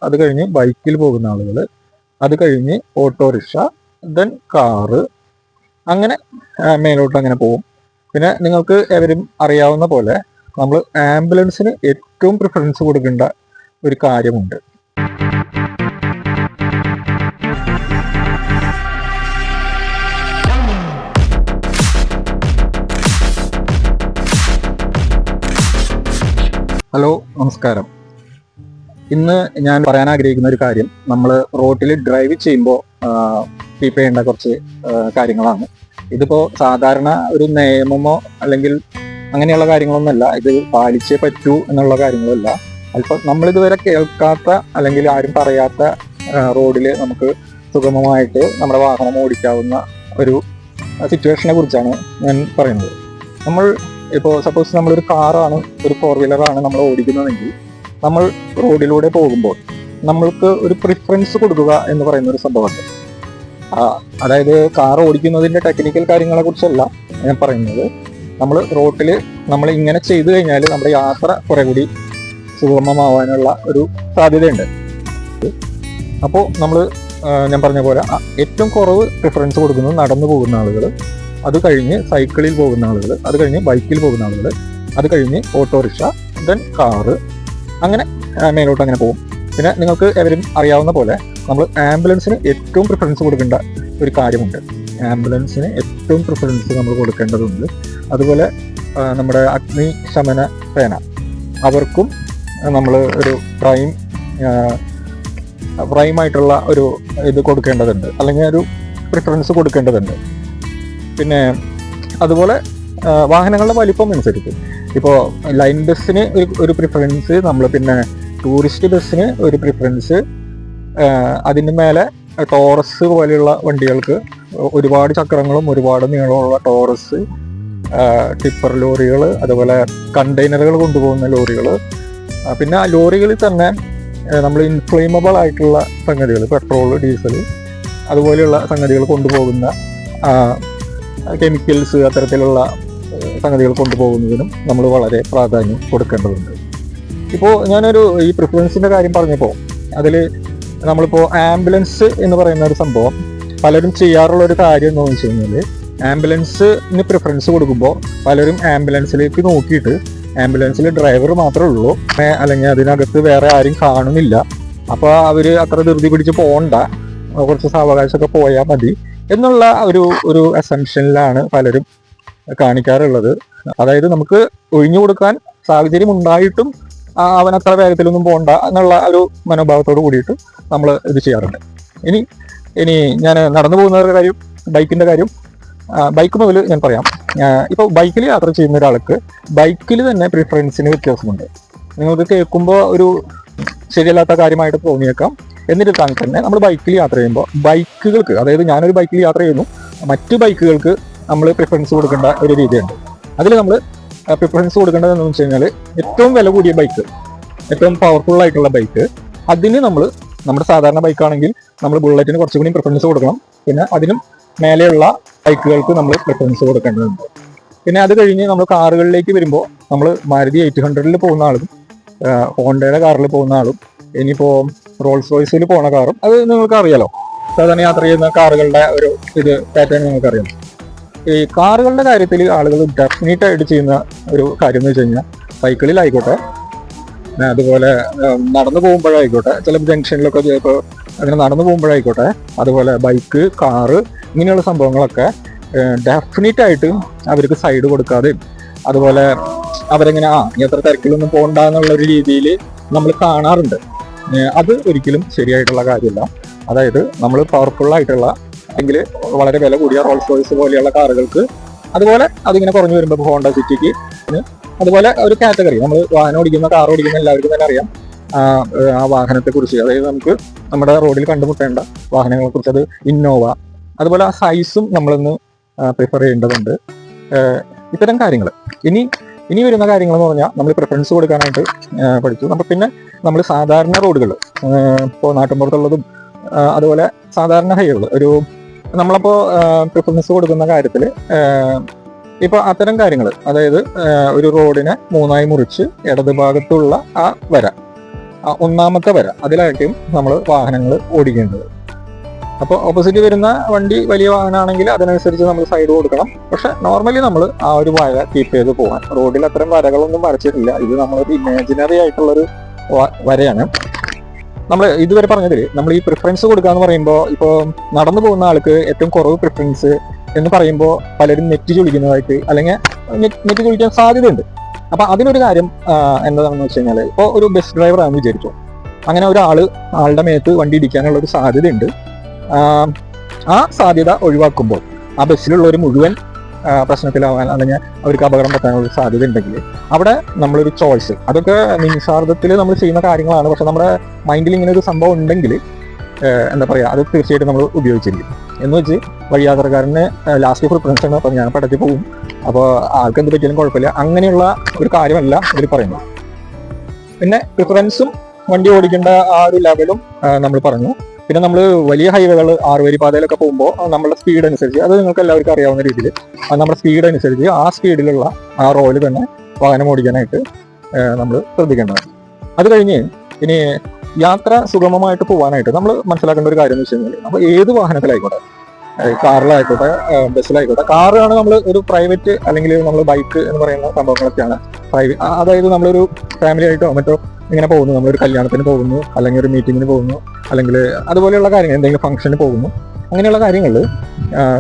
അത് കഴിഞ്ഞ് ബൈക്കിൽ പോകുന്ന ആളുകൾ, അത് കഴിഞ്ഞ് ഓട്ടോറിക്ഷ, ദെൻ കാറ്, അങ്ങനെ മേലോട്ട് അങ്ങനെ പോകും. പിന്നെ നിങ്ങൾക്ക് എവരും അറിയാവുന്ന പോലെ നമ്മൾ ആംബുലൻസിന് ഏറ്റവും പ്രിഫറൻസ് കൊടുക്കേണ്ട ഒരു കാര്യമുണ്ട്. ഹലോ, നമസ്കാരം. ഇന്ന് ഞാൻ പറയാൻ ആഗ്രഹിക്കുന്ന ഒരു കാര്യം, നമ്മൾ റോഡിൽ ഡ്രൈവ് ചെയ്യുമ്പോൾ കീപ്പ് ചെയ്യേണ്ട കുറച്ച് കാര്യങ്ങളാണ്. ഇതിപ്പോൾ സാധാരണ ഒരു നിയമമോ അല്ലെങ്കിൽ അങ്ങനെയുള്ള കാര്യങ്ങളൊന്നുമല്ല, ഇത് പാലിച്ചേ പറ്റൂ എന്നുള്ള കാര്യങ്ങളല്ല. അല്പം നമ്മളിതുവരെ കേൾക്കാത്ത അല്ലെങ്കിൽ ആരും പറയാത്ത റോഡിൽ നമുക്ക് സുഗമമായിട്ട് നമ്മുടെ വാഹനം ഓടിക്കാവുന്ന ഒരു സിറ്റുവേഷനെ കുറിച്ചാണ് ഞാൻ പറയുന്നത്. നമ്മൾ ഇപ്പോൾ സപ്പോസ് നമ്മളൊരു കാറാണ്, ഒരു 4 വീലറാണ് നമ്മൾ ഓടിക്കുന്നതെങ്കിൽ നമ്മൾ റോഡിലൂടെ പോകുമ്പോൾ നമ്മൾക്ക് ഒരു പ്രിഫറൻസ് കൊടുക്കുക എന്ന് പറയുന്ന ഒരു സംഭവമുണ്ട്. അതായത് കാർ ഓടിക്കുന്നതിൻ്റെ ടെക്നിക്കൽ കാര്യങ്ങളെ കുറിച്ചല്ല ഞാൻ പറയുന്നത്. നമ്മൾ റോഡിൽ നമ്മൾ ഇങ്ങനെ ചെയ്തു കഴിഞ്ഞാൽ നമ്മുടെ യാത്ര കുറെ കൂടി സുഗമമാവാനുള്ള ഒരു സാധ്യതയുണ്ട്. അപ്പോൾ നമ്മൾ ഞാൻ പറഞ്ഞ പോലെ ഏറ്റവും കുറവ് പ്രിഫറൻസ് കൊടുക്കുന്നത് നടന്നു പോകുന്ന ആളുകൾ, അത് കഴിഞ്ഞ് സൈക്കിളിൽ പോകുന്ന ആളുകൾ, അത് കഴിഞ്ഞ് ബൈക്കിൽ പോകുന്ന ആളുകൾ, അത് കഴിഞ്ഞ് ഓട്ടോറിക്ഷ, ദെൻ കാറ്, അങ്ങനെ മേലോട്ട് അങ്ങനെ പോകും. പിന്നെ നിങ്ങൾക്ക് എവരും അറിയാവുന്ന പോലെ നമ്മൾ ആംബുലൻസിന് ഏറ്റവും പ്രിഫറൻസ് കൊടുക്കേണ്ട ഒരു കാര്യമുണ്ട്. ആംബുലൻസിന് ഏറ്റവും പ്രിഫറൻസ് നമ്മൾ കൊടുക്കേണ്ടതുണ്ട്. അതുപോലെ നമ്മുടെ അഗ്നിശമന സേന, അവർക്കും നമ്മൾ ഒരു പ്രൈമായിട്ടുള്ള ഒരു ഇത് കൊടുക്കേണ്ടതുണ്ട്, അല്ലെങ്കിൽ ഒരു പ്രിഫറൻസ് കൊടുക്കേണ്ടതുണ്ട്. പിന്നെ അതുപോലെ വാഹനങ്ങളുടെ വലിപ്പം അനുസരിച്ച് ഇപ്പോൾ ലൈൻ ബസ്സിന് ഒരു പ്രിഫറൻസ്, നമ്മൾ പിന്നെ ടൂറിസ്റ്റ് ബസ്സിന് ഒരു പ്രിഫറൻസ്, അതിന് മേലെ ടോറസ് പോലെയുള്ള വണ്ടികൾക്ക് ഒരുപാട് ചക്രങ്ങളും ഒരുപാട് നീളമുള്ള ടോറസ്, ടിപ്പർ ലോറികൾ, അതുപോലെ കണ്ടെയ്നറുകൾ കൊണ്ടുപോകുന്ന ലോറികൾ, പിന്നെ ആ ലോറികളിൽ തന്നെ നമ്മൾ ഇൻഫ്ലേമബിൾ ആയിട്ടുള്ള സംഗതികൾ, പെട്രോൾ, ഡീസൽ അതുപോലെയുള്ള സംഗതികൾ കൊണ്ടുപോകുന്ന കെമിക്കൽസ്, അത്തരത്തിലുള്ള സംഗതികൾ കൊണ്ടുപോകുന്നതിനും നമ്മൾ വളരെ പ്രാധാന്യം കൊടുക്കേണ്ടതുണ്ട്. ഇപ്പോൾ ഞാനൊരു ഈ പ്രിഫറൻസിൻ്റെ കാര്യം പറഞ്ഞപ്പോൾ അതിൽ നമ്മളിപ്പോൾ ആംബുലൻസ് എന്ന് പറയുന്ന ഒരു സംഭവം പലരും ചെയ്യാറുള്ള ഒരു കാര്യം എന്ന് വെച്ച് കഴിഞ്ഞാൽ, ആംബുലൻസിന് പ്രിഫറൻസ് കൊടുക്കുമ്പോൾ പലരും ആംബുലൻസിലേക്ക് നോക്കിയിട്ട് ആംബുലൻസിൽ ഡ്രൈവർ മാത്രമേ ഉള്ളൂ, അല്ലെങ്കിൽ അതിനകത്ത് വേറെ ആരും കാണുന്നില്ല, അപ്പോൾ അവർ അത്ര ധൃതി പിടിച്ച് പോകണ്ട, കുറച്ച് സാവകാശമൊക്കെ പോയാൽ മതി എന്നുള്ള ഒരു അസംഷനിലാണ് പലരും കാണിക്കാറുള്ളത്. അതായത് നമുക്ക് ഒഴിഞ്ഞു കൊടുക്കാൻ സാഹചര്യം ഉണ്ടായിട്ടും അവൻ അത്ര വേഗത്തിലൊന്നും പോകണ്ട എന്നുള്ള ഒരു മനോഭാവത്തോട് കൂടിയിട്ട് നമ്മൾ ഇത് ചെയ്യാറുണ്ട്. ഇനി ഞാൻ നടന്നു പോകുന്നവരുടെ കാര്യം, ബൈക്കിൻ്റെ കാര്യം, ബൈക്ക് മുതൽ ഞാൻ പറയാം. ഇപ്പോൾ ബൈക്കിൽ യാത്ര ചെയ്യുന്ന ഒരാൾക്ക് ബൈക്കിൽ തന്നെ പ്രിഫറൻസിന് വ്യത്യാസമുണ്ട്. നിങ്ങൾക്ക് കേൾക്കുമ്പോൾ ഒരു ശരിയല്ലാത്ത കാര്യമായിട്ട് തോന്നിയേക്കാം. എന്നിരുന്നാൽ തന്നെ നമ്മൾ ബൈക്കിൽ യാത്ര ചെയ്യുമ്പോൾ ബൈക്കുകൾക്ക്, അതായത് ഞാനൊരു ബൈക്കിൽ യാത്ര ചെയ്യുന്നു, മറ്റു ബൈക്കുകൾക്ക് നമ്മൾ പ്രിഫറൻസ് കൊടുക്കേണ്ട ഒരു രീതിയുണ്ട്. അതിൽ നമ്മൾ പ്രിഫറൻസ് കൊടുക്കേണ്ടത് എന്ന് വെച്ച് കഴിഞ്ഞാൽ, ഏറ്റവും വില കൂടിയ ബൈക്ക്, ഏറ്റവും പവർഫുൾ ആയിട്ടുള്ള ബൈക്ക്, അതിന് നമ്മുടെ സാധാരണ ബൈക്കാണെങ്കിൽ നമ്മൾ ബുള്ളറ്റിന് കുറച്ചുകൂടി പ്രിഫറൻസ് കൊടുക്കണം. പിന്നെ അതിനും മേലെയുള്ള ബൈക്കുകൾക്ക് നമ്മൾ പ്രിഫറൻസ് കൊടുക്കേണ്ടതുണ്ട്. പിന്നെ അത് കഴിഞ്ഞ് നമ്മൾ കാറുകളിലേക്ക് വരുമ്പോൾ നമ്മൾ മാരുതി 800-ൽ പോകുന്ന ആളും ഹോണ്ടയുടെ കാറിൽ പോകുന്ന ആളും ഇനിയിപ്പോൾ റോൾസ് റോയ്സിൽ പോകുന്ന കാറും, അത് നിങ്ങൾക്ക് അറിയാലോ, സാധാരണ യാത്ര ചെയ്യുന്ന കാറുകളുടെ ഒരു പാറ്റേൺ നിങ്ങൾക്കറിയാം. ഈ കാറുകളുടെ കാര്യത്തിൽ ആളുകൾ ഡെഫിനറ്റായിട്ട് ചെയ്യുന്ന ഒരു കാര്യം എന്ന് വെച്ച് കഴിഞ്ഞാൽ, സൈക്കിളിലായിക്കോട്ടെ, അതുപോലെ നടന്നു പോകുമ്പോഴായിക്കോട്ടെ, ചില ജംഗ്ഷനിലൊക്കെ ചിലപ്പോൾ അങ്ങനെ നടന്നു പോകുമ്പോഴായിക്കോട്ടെ, അതുപോലെ ബൈക്ക്, കാറ്, ഇങ്ങനെയുള്ള സംഭവങ്ങളൊക്കെ ഡെഫിനറ്റായിട്ട് അവർക്ക് സൈഡ് കൊടുക്കാതെയും, അതുപോലെ അവരെങ്ങനെ എത്ര തിരക്കിലൊന്നും പോകണ്ട എന്നുള്ളൊരു രീതിയിൽ നമ്മൾ കാണാറുണ്ട്. അത് ഒരിക്കലും ശരിയായിട്ടുള്ള കാര്യമല്ല. അതായത് നമ്മൾ പവർഫുള്ളായിട്ടുള്ള അല്ലെങ്കിൽ വളരെ വില കൂടിയ റോൾസ് റോയ്സ് പോലെയുള്ള കാറുകൾക്ക്, അതുപോലെ അതിങ്ങനെ കുറഞ്ഞു വരുമ്പോൾ ഹോണ്ട സിറ്റിക്ക്, അതുപോലെ ഒരു കാറ്റഗറി, നമ്മൾ വാഹനം ഓടിക്കുന്ന, കാർ ഓടിക്കുന്ന എല്ലാവർക്കും തന്നെ അറിയാം ആ വാഹനത്തെക്കുറിച്ച്. അതായത് നമുക്ക് നമ്മുടെ റോഡിൽ കണ്ടുമുട്ടേണ്ട വാഹനങ്ങളെക്കുറിച്ച്, അത് ഇന്നോവ, അതുപോലെ ആ സൈസും നമ്മളൊന്ന് പ്രിഫർ ചെയ്യേണ്ടതുണ്ട്. ഇത്തരം കാര്യങ്ങൾ. ഇനി വരുന്ന കാര്യങ്ങൾ എന്ന് പറഞ്ഞാൽ, നമ്മൾ പ്രിഫറൻസ് കൊടുക്കാനായിട്ട് പഠിച്ചു. പിന്നെ നമ്മൾ സാധാരണ റോഡുകൾ, ഇപ്പോൾ നാട്ടിൻപുറത്തുള്ളതും അതുപോലെ സാധാരണ ഹൈവേകൾ, നമ്മളപ്പോൾ പ്രിഫറൻസ് കൊടുക്കുന്ന കാര്യത്തിൽ ഇപ്പോൾ അത്തരം കാര്യങ്ങൾ, അതായത് ഒരു റോഡിനെ 3ആയി മുറിച്ച് ഇടത് ഭാഗത്തുള്ള ആ വര, ഒന്നാമത്തെ വര അതിലായിരിക്കും നമ്മൾ വാഹനങ്ങൾ ഓടിക്കേണ്ടത്. അപ്പോൾ ഓപ്പോസിറ്റ് വരുന്ന വണ്ടി വലിയ വാഹനമാണെങ്കിൽ അതിനനുസരിച്ച് നമ്മൾ സൈഡ് കൊടുക്കണം. പക്ഷെ നോർമലി നമ്മൾ ആ ഒരു വര കീപ്പ് ചെയ്ത് പോകാൻ, റോഡിൽ അത്തരം വരകളൊന്നും വരച്ചിട്ടില്ല. ഇത് നമ്മളൊരു ഇമാജിനറി ആയിട്ടുള്ളൊരു വരയാണ്. നമ്മൾ ഇതുവരെ പറഞ്ഞതിൽ നമ്മൾ ഈ പ്രിഫറൻസ് കൊടുക്കുക എന്ന് പറയുമ്പോൾ, ഇപ്പോൾ നടന്നു പോകുന്ന ആൾക്ക് ഏറ്റവും കുറവ് പ്രിഫറൻസ് എന്ന് പറയുമ്പോൾ പലരും നെറ്റ് ചൊളിക്കുന്നതായിട്ട്, അല്ലെങ്കിൽ നെറ്റ് ചൊളിക്കാൻ സാധ്യതയുണ്ട്. അപ്പൊ അതിനൊരു കാര്യം എന്താണെന്ന് വെച്ച് കഴിഞ്ഞാൽ, ഇപ്പോൾ ഒരു ബസ് ഡ്രൈവർ ആണെന്ന് വിചാരിച്ചു, അങ്ങനെ ആളുടെ മേത്ത് വണ്ടി ഇടിക്കാനുള്ള ഒരു സാധ്യതയുണ്ട്. ആ സാധ്യത ഒഴിവാക്കുമ്പോൾ ആ ബസ്സിലുള്ളവർ മുഴുവൻ പ്രശ്നത്തിലാവാൻ, അല്ലെങ്കിൽ അവർക്ക് അപകടം പറ്റാനുള്ള സാധ്യത ഉണ്ടെങ്കിൽ അവിടെ നമ്മളൊരു ചോയ്സ്, അതൊക്കെ നിമിഷാർദ്ധത്തിൽ നമ്മൾ ചെയ്യുന്ന കാര്യങ്ങളാണ്. പക്ഷെ നമ്മുടെ മൈൻഡിൽ ഇങ്ങനെ ഒരു സംഭവം ഉണ്ടെങ്കിൽ എന്താ പറയുക, അത് തീർച്ചയായിട്ടും നമ്മൾ ഉപയോഗിച്ചിരിക്കും. എന്ന് വെച്ച് വഴിയാത്രക്കാരന് ലാസ്റ്റ് പ്രിഫറൻസ് ആണ്. അപ്പം ഞാൻ പടത്തിൽ പോകും, അപ്പോൾ ആൾക്ക് എന്ത് പറ്റിയാലും കുഴപ്പമില്ല, അങ്ങനെയുള്ള ഒരു കാര്യമല്ല ഇവർ പറയുന്നത്. പിന്നെ പ്രിഫറൻസും വണ്ടി ഓടിക്കേണ്ട ആ ഒരു ലെവലും നമ്മൾ പറഞ്ഞു. പിന്നെ നമ്മൾ വലിയ ഹൈവേകൾ 6 വരി പാതയിലൊക്കെ പോകുമ്പോൾ നമ്മുടെ സ്പീഡ് അനുസരിച്ച്, അത് നിങ്ങൾക്ക് എല്ലാവർക്കും അറിയാവുന്ന രീതിയിൽ നമ്മുടെ സ്പീഡ് അനുസരിച്ച് ആ സ്പീഡിലുള്ള ആ റോയിൽ തന്നെ വാഹനം ഓടിക്കാനായിട്ട് നമ്മൾ ശ്രദ്ധിക്കേണ്ടതാണ്. അത് കഴിഞ്ഞ് ഇനി യാത്ര സുഗമമായിട്ട് പോകാനായിട്ട് നമ്മൾ മനസ്സിലാക്കേണ്ട ഒരു കാര്യം എന്ന് വെച്ച് കഴിഞ്ഞാൽ, അപ്പോൾ ഏത് വാഹനത്തിലായിക്കോട്ടെ, കാറിലായിക്കോട്ടെ ബസ്സിലായിക്കോട്ടെ, കാറാണ് നമ്മൾ ഒരു പ്രൈവറ്റ് അല്ലെങ്കിൽ നമ്മൾ ബൈക്ക് എന്ന് പറയുന്ന സംഭവങ്ങളൊക്കെയാണ് പ്രൈവറ്റ്. അതായത് നമ്മളൊരു ഫാമിലി ആയിട്ടോ മറ്റോ ഇങ്ങനെ പോകുന്നു, നമ്മളൊരു കല്യാണത്തിന് പോകുന്നു, അല്ലെങ്കിൽ ഒരു മീറ്റിങ്ങിന് പോകുന്നു, അല്ലെങ്കിൽ അതുപോലെയുള്ള കാര്യങ്ങൾ, എന്തെങ്കിലും ഫംഗ്ഷന് പോകുന്നു, അങ്ങനെയുള്ള കാര്യങ്ങളിൽ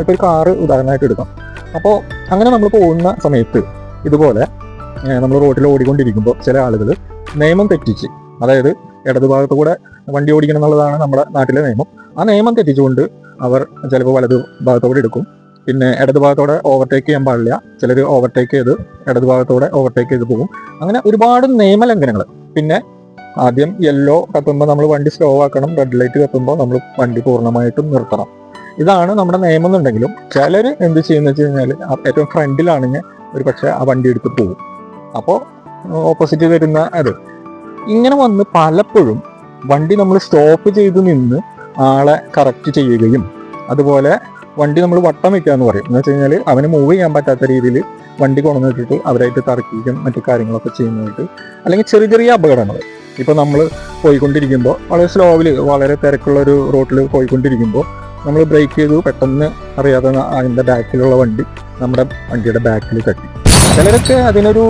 ഇപ്പോൾ ഒരു കാറ് ഉദാഹരണമായിട്ട് എടുക്കാം. അപ്പോൾ അങ്ങനെ നമ്മൾ പോകുന്ന സമയത്ത് ഇതുപോലെ നമ്മൾ റോഡിൽ ഓടിക്കൊണ്ടിരിക്കുമ്പോൾ ചില ആളുകൾ നിയമം തെറ്റിച്ച്, അതായത് ഇടതുഭാഗത്ത് കൂടെ വണ്ടി ഓടിക്കണം എന്നുള്ളതാണ് നമ്മുടെ നാട്ടിലെ നിയമം. ആ നിയമം തെറ്റിച്ചുകൊണ്ട് അവർ ചിലപ്പോൾ വലതു ഭാഗത്തോടെ എടുക്കും. പിന്നെ ഇടതുഭാഗത്തോടെ ഓവർടേക്ക് ചെയ്യാൻ പാടില്ല, ചിലർ ഓവർടേക്ക് ചെയ്ത് ഇടതുഭാഗത്തോടെ ഓവർടേക്ക് ചെയ്ത് പോകും. അങ്ങനെ ഒരുപാട് നിയമലംഘനങ്ങൾ. പിന്നെ ആദ്യം യെല്ലോ കത്തുമ്പോൾ നമ്മൾ വണ്ടി സ്ലോ ആക്കണം, റെഡ് ലൈറ്റ് കത്തുമ്പോൾ നമ്മൾ വണ്ടി പൂർണ്ണമായിട്ടും നിർത്തണം. ഇതാണ് നമ്മുടെ നിയമം എന്നുണ്ടെങ്കിലും ചിലർ എന്ത് ചെയ്യുന്നത് വെച്ച് കഴിഞ്ഞാൽ, ഏറ്റവും ഫ്രണ്ടിലാണെങ്കിൽ ഒരു പക്ഷേ ആ വണ്ടി എടുത്ത് പോകും. അപ്പോൾ ഓപ്പോസിറ്റ് വരുന്ന അത് ഇങ്ങനെ വന്ന് പലപ്പോഴും വണ്ടി നമ്മൾ സ്റ്റോപ്പ് ചെയ്ത് നിന്ന് ആളെ കറക്റ്റ് ചെയ്യുകയും, അതുപോലെ വണ്ടി നമ്മൾ വട്ടം വയ്ക്കുക എന്ന് പറയും. എന്ന് വെച്ച് കഴിഞ്ഞാൽ അവന് മൂവ് ചെയ്യാൻ പറ്റാത്ത രീതിയിൽ വണ്ടി കൊണ്ടുവന്നിട്ടിട്ട് അവരായിട്ട് തർക്കിക്കും മറ്റു കാര്യങ്ങളൊക്കെ ചെയ്യുന്നതായിട്ട്, അല്ലെങ്കിൽ ചെറിയ ചെറിയ അപകടങ്ങൾ. ഇപ്പോൾ നമ്മൾ പോയിക്കൊണ്ടിരിക്കുമ്പോൾ വളരെ സ്ലോവിൽ, വളരെ തിരക്കുള്ള ഒരു റോഡിൽ പോയിക്കൊണ്ടിരിക്കുമ്പോൾ നമ്മൾ ബ്രേക്ക് ചെയ്തു, പെട്ടെന്ന് അറിയാതെ അതിൻ്റെ ബാക്കിലുള്ള വണ്ടി നമ്മുടെ വണ്ടിയുടെ ബാക്കിൽ തട്ടി. ചിലരൊക്കെ അതിനൊരു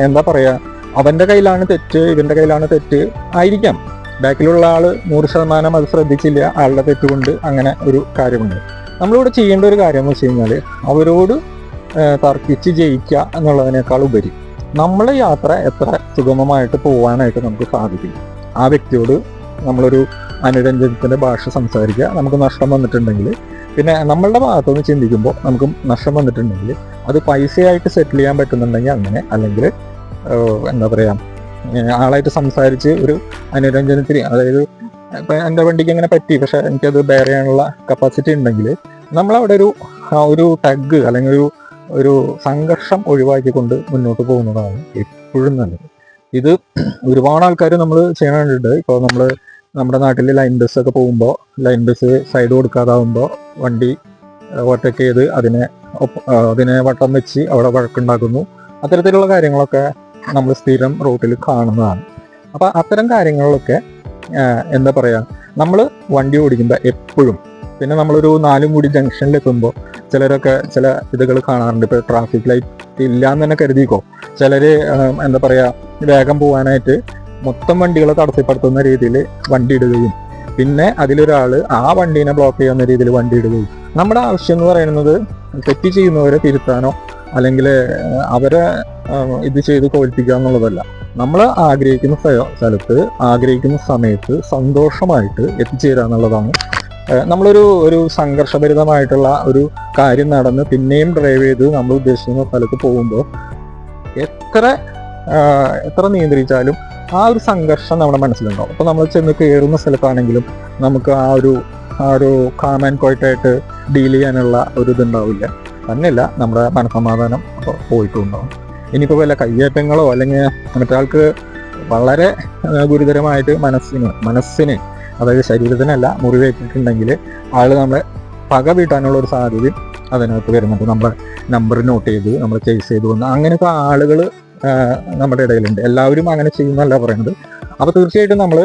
എന്താ പറയുക, അവൻ്റെ കയ്യിലാണ് തെറ്റ്, ഇവൻ്റെ കയ്യിലാണ് തെറ്റ് ആയിരിക്കാം. ബാക്കിലുള്ള ആൾ 100% അത് ശ്രദ്ധിച്ചില്ല, ആളുടെ തെറ്റുകൊണ്ട് അങ്ങനെ ഒരു കാര്യമുണ്ട്. നമ്മളിവിടെ ചെയ്യേണ്ട ഒരു കാര്യം എന്ന് വെച്ച് കഴിഞ്ഞാൽ, അവരോട് തർക്കിച്ച് ജയിക്കുക എന്നുള്ളതിനേക്കാൾ ഉപരി നമ്മളെ യാത്ര എത്ര സുഗമമായിട്ട് പോകാനായിട്ട് നമുക്ക് സാധിക്കും. ആ വ്യക്തിയോട് നമ്മളൊരു അനുരഞ്ജനത്തിൻ്റെ ഭാഷ സംസാരിക്കുക. നമുക്ക് നഷ്ടം വന്നിട്ടുണ്ടെങ്കിൽ, പിന്നെ നമ്മളുടെ ഭാഗത്തുനിന്ന് ചിന്തിക്കുമ്പോൾ നമുക്ക് നഷ്ടം വന്നിട്ടുണ്ടെങ്കിൽ അത് പൈസയായിട്ട് സെറ്റിൽ ചെയ്യാൻ പറ്റുന്നുണ്ടെങ്കിൽ അങ്ങനെ, അല്ലെങ്കിൽ എന്താ പറയുക, ആളായിട്ട് സംസാരിച്ച് ഒരു അനുരഞ്ജനത്തിന്, അതായത് ഇപ്പം എൻ്റെ വണ്ടിക്ക് അങ്ങനെ പറ്റി പക്ഷെ എനിക്കത് ബെയർ ചെയ്യാനുള്ള കപ്പാസിറ്റി ഉണ്ടെങ്കിൽ നമ്മളവിടെ ഒരു ടഗ് അല്ലെങ്കിൽ ഒരു സംഘർഷം ഒഴിവാക്കിക്കൊണ്ട് മുന്നോട്ട് പോകുന്നതാണ് എപ്പോഴും നല്ലത്. ഇത് ഒരുപാട് ആൾക്കാർ നമ്മൾ ചെയ്യണുണ്ട്. ഇപ്പോൾ നമ്മുടെ നാട്ടിൽ ലൈൻ ബസ് ഒക്കെ പോകുമ്പോൾ ലൈൻ ബസ് സൈഡ് കൊടുക്കാതാവുമ്പോൾ വണ്ടി ഓവർടേക്ക് ചെയ്ത് അതിനെ വട്ടം വെച്ച് അവിടെ വഴക്കുണ്ടാക്കുന്നു. അത്തരത്തിലുള്ള കാര്യങ്ങളൊക്കെ നമ്മൾ സ്ഥിരം റോട്ടിൽ കാണുന്നതാണ്. അപ്പം അത്തരം കാര്യങ്ങളിലൊക്കെ എന്താ പറയുക, നമ്മൾ വണ്ടി ഓടിക്കുമ്പോൾ എപ്പോഴും, പിന്നെ നമ്മളൊരു 4 മൂടി ജംഗ്ഷനിൽ എത്തുമ്പോൾ ചിലരൊക്കെ ചില ഇതുകൾ കാണാറുണ്ട്. ഇപ്പോൾ ട്രാഫിക് ലൈറ്റ് ഇല്ല എന്ന് തന്നെ കരുതിക്കോ, ചിലർ എന്താ പറയുക, വേഗം പോകാനായിട്ട് മൊത്തം വണ്ടികളെ തടസ്സപ്പെടുത്തുന്ന രീതിയിൽ വണ്ടി ഇടുകയും, പിന്നെ അതിലൊരാൾ ആ വണ്ടീനെ ബ്ലോക്ക് ചെയ്യുന്ന രീതിയിൽ വണ്ടി ഇടുകയും. നമ്മുടെ ആവശ്യം എന്ന് പറയുന്നത് തെറ്റ് ചെയ്യുന്നവരെ തിരുത്താനോ അല്ലെങ്കിൽ അവരെ ഇത് ചെയ്ത് തോൽപ്പിക്കുക എന്നുള്ളതല്ല. നമ്മൾ ആഗ്രഹിക്കുന്ന സ്ഥലത്ത് ആഗ്രഹിക്കുന്ന സമയത്ത് സന്തോഷമായിട്ട് എത്തിച്ചേരുക എന്നുള്ളതാണ്. നമ്മളൊരു സംഘർഷഭരിതമായിട്ടുള്ള ഒരു കാര്യം നടന്ന് പിന്നെയും ഡ്രൈവ് ചെയ്ത് നമ്മൾ ഉദ്ദേശിക്കുന്ന സ്ഥലത്ത് പോകുമ്പോൾ എത്ര നിയന്ത്രിച്ചാലും ആ ഒരു സംഘർഷം നമ്മുടെ മനസ്സിലുണ്ടാവും. അപ്പോൾ നമ്മൾ ചെന്ന് കയറുന്ന സ്ഥലത്താണെങ്കിലും നമുക്ക് ആ ഒരു കാം ആൻഡ് ക്വയറ്റായിട്ട് ഡീൽ ചെയ്യാനുള്ള ഒരു ഇതുണ്ടാവില്ല. തന്നെയല്ല നമ്മുടെ മനസ്സമാധാനം പോയിട്ടുണ്ടാവും. ഇനിയിപ്പോൾ വല്ല കയ്യേറ്റങ്ങളോ അല്ലെങ്കിൽ മറ്റാൾക്ക് വളരെ ഗുരുതരമായിട്ട് മനസ്സിന് അതായത് ശരീരത്തിനല്ല മുറിവേറ്റിട്ടുണ്ടെങ്കിൽ ആൾ നമ്മളെ പക വീട്ടാനുള്ള ഒരു സാധ്യത അതിനകത്ത് വരുന്നുണ്ട്. നമ്മുടെ നമ്പർ നോട്ട് ചെയ്ത് നമ്മൾ ചേസ് ചെയ്ത് വന്ന് അങ്ങനെയൊക്കെ ആളുകൾ നമ്മുടെ ഇടയിലുണ്ട്. എല്ലാവരും അങ്ങനെ ചെയ്യുന്നല്ല പറയുന്നത്. അപ്പോൾ തീർച്ചയായിട്ടും നമ്മൾ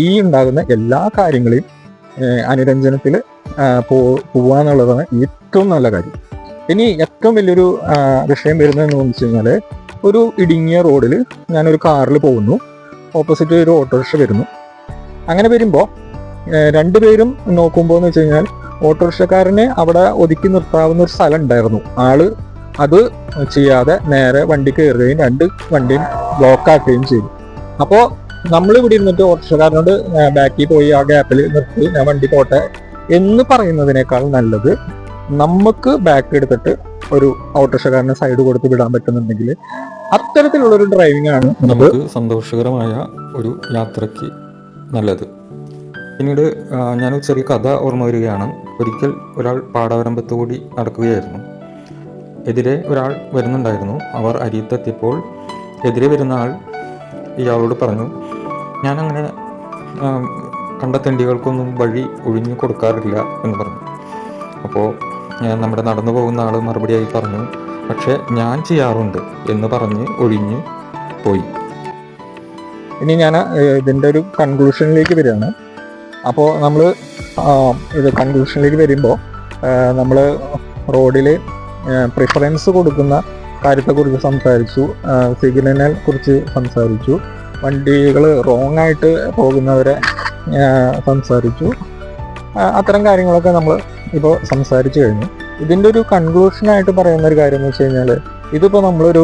ഈ ഉണ്ടാകുന്ന എല്ലാ കാര്യങ്ങളെയും അനുരഞ്ജനത്തിൽ പോവാന്നുള്ളതാണ് ഏറ്റവും നല്ല കാര്യം. ഇനി ഏറ്റവും വലിയൊരു വിഷയം വരുന്നതെന്ന് വെച്ച് കഴിഞ്ഞാൽ, ഒരു ഇടുങ്ങിയ റോഡിൽ ഞാനൊരു കാറിൽ പോകുന്നു, ഓപ്പോസിറ്റ് ഒരു ഓട്ടോറിക്ഷ വരുന്നു. അങ്ങനെ വരുമ്പോൾ രണ്ടുപേരും നോക്കുമ്പോൾ എന്ന് വെച്ച് കഴിഞ്ഞാൽ, ഓട്ടോറിക്ഷക്കാരനെ അവിടെ ഒതുക്കി നിർത്താവുന്ന ഒരു സ്ഥലം ഉണ്ടായിരുന്നു. ആള് അത് ചെയ്യാതെ നേരെ വണ്ടി കയറുകയും രണ്ട് വണ്ടിയും ബ്ലോക്കാക്കുകയും ചെയ്തു. അപ്പോൾ നമ്മൾ ഇവിടെ ഇരുന്നിട്ട് ഓട്ടോറിക്ഷക്കാരനോട് ബാക്കിൽ പോയി ആ ഗ്യാപ്പിൽ നിർത്തി ഞാൻ വണ്ടി പോട്ടെ എന്ന് പറയുന്നതിനേക്കാൾ നല്ലത് നമുക്ക് ബാക്ക് എടുത്തിട്ട് ഒരു ഓട്ടോറിക്ഷക്കാരനെ സൈഡ് കൊടുത്ത് വിടാൻ പറ്റുന്നുണ്ടെങ്കിൽ അത്തരത്തിലുള്ളൊരു ഡ്രൈവിംഗ് ആണ് നമുക്ക് സന്തോഷകരമായ ഒരു യാത്രയ്ക്ക് നല്ലത്. പിന്നീട് ഞാനൊരു ചെറിയ കഥ ഓർമ്മ വരികയാണ്. ഒരിക്കൽ ഒരാൾ പാടവരമ്പത്ത് കൂടി നടക്കുകയായിരുന്നു. എതിരെ ഒരാൾ വരുന്നുണ്ടായിരുന്നു. അവർ അരിയത്തെത്തിയപ്പോൾ എതിരെ വരുന്ന ആൾ ഇയാളോട് പറഞ്ഞു, ഞാനങ്ങനെ കണ്ട തെണ്ടികൾക്കൊന്നും വഴി ഒഴിഞ്ഞു കൊടുക്കാറില്ല എന്ന് പറഞ്ഞു. അപ്പോൾ നമ്മുടെ നടന്നു പോകുന്ന ആൾ മറുപടിയായി പറഞ്ഞു, പക്ഷേ ഞാൻ ചെയ്യാറുണ്ട് എന്ന് പറഞ്ഞ് ഒഴിഞ്ഞു പോയി. ഇനി ഞാൻ ഇതിൻ്റെ ഒരു കൺക്ലൂഷനിലേക്ക് വരികയാണ്. അപ്പോൾ നമ്മൾ ഇത് കൺക്ലൂഷനിലേക്ക് വരുമ്പോൾ നമ്മൾ റോഡിൽ പ്രിഫറൻസ് കൊടുക്കുന്ന കാര്യത്തെക്കുറിച്ച് സംസാരിച്ചു, സിഗ്നലിനെ കുറിച്ച് സംസാരിച്ചു, വണ്ടികൾ റോങ് ആയിട്ട് പോകുന്നവരെ സംസാരിച്ചു. അത്തരം കാര്യങ്ങളൊക്കെ നമ്മൾ ഇപ്പോൾ സംസാരിച്ചു കഴിഞ്ഞു. ഇതിൻ്റെ ഒരു കൺക്ലൂഷനായിട്ട് പറയുന്ന ഒരു കാര്യം എന്ന് വെച്ച് കഴിഞ്ഞാൽ, ഇതിപ്പോൾ നമ്മളൊരു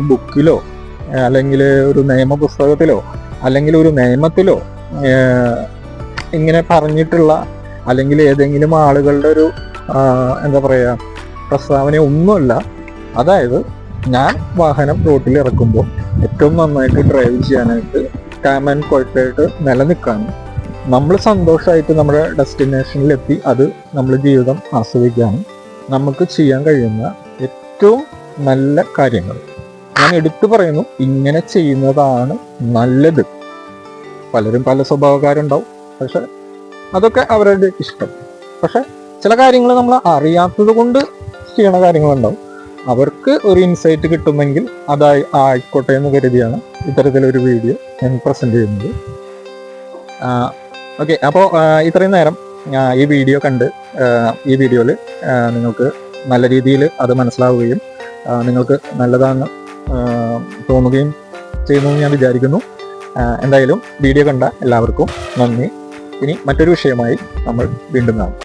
ബുക്കിലോ അല്ലെങ്കിൽ ഒരു നിയമപുസ്തകത്തിലോ അല്ലെങ്കിൽ ഒരു നിയമത്തിലോ ഇങ്ങനെ പറഞ്ഞിട്ടുള്ള അല്ലെങ്കിൽ ഏതെങ്കിലും ആളുകളുടെ ഒരു എന്താ പറയുക പ്രസ്താവന ഒന്നുമല്ല. അതായത് ഞാൻ വാഹനം റോട്ടിൽ ഇറക്കുമ്പോൾ ഏറ്റവും നന്നായിട്ട് ഡ്രൈവ് ചെയ്യാനായിട്ട് കാം ആൻഡ് ക്വയറ്റായിട്ട് നിലനിൽക്കാനും നമ്മൾ സന്തോഷമായിട്ട് നമ്മുടെ ഡെസ്റ്റിനേഷനിലെത്തി അത് നമ്മൾ ജീവിതം ആസ്വദിക്കാനും നമുക്ക് ചെയ്യാൻ കഴിയുന്ന ഏറ്റവും നല്ല കാര്യങ്ങൾ ഞാൻ എടുത്തു പറയുന്നു. ഇങ്ങനെ ചെയ്യുന്നതാണ് നല്ലത്. പലരും പല സ്വഭാവക്കാരുണ്ടാവും, പക്ഷെ അതൊക്കെ അവരുടെ ഇഷ്ടം. പക്ഷെ ചില കാര്യങ്ങൾ നമ്മൾ അറിയാത്തത് കൊണ്ട് ചെയ്യണ കാര്യങ്ങളുണ്ടാവും. അവർക്ക് ഒരു ഇൻസൈറ്റ് കിട്ടുമെങ്കിൽ അതായി ആയിക്കോട്ടെ എന്ന് കരുതിയാണ് ഇത്തരത്തിലൊരു വീഡിയോ ഞാൻ പ്രസന്റ് ചെയ്യുന്നത്. ഓക്കെ, അപ്പോൾ ഇത്രയും നേരം ഈ വീഡിയോ കണ്ട് ഈ വീഡിയോയിൽ നിങ്ങൾക്ക് നല്ല രീതിയിൽ അത് മനസ്സിലാവുകയും നിങ്ങൾക്ക് നല്ലതാണെന്ന് തോന്നുകയും ചെയ്യുന്നു ഞാൻ വിചാരിക്കുന്നു. എന്തായാലും വീഡിയോ കണ്ട എല്ലാവർക്കും നന്ദി. ഇനി മറ്റൊരു വിഷയമായി നമ്മൾ വീണ്ടും കാണാം.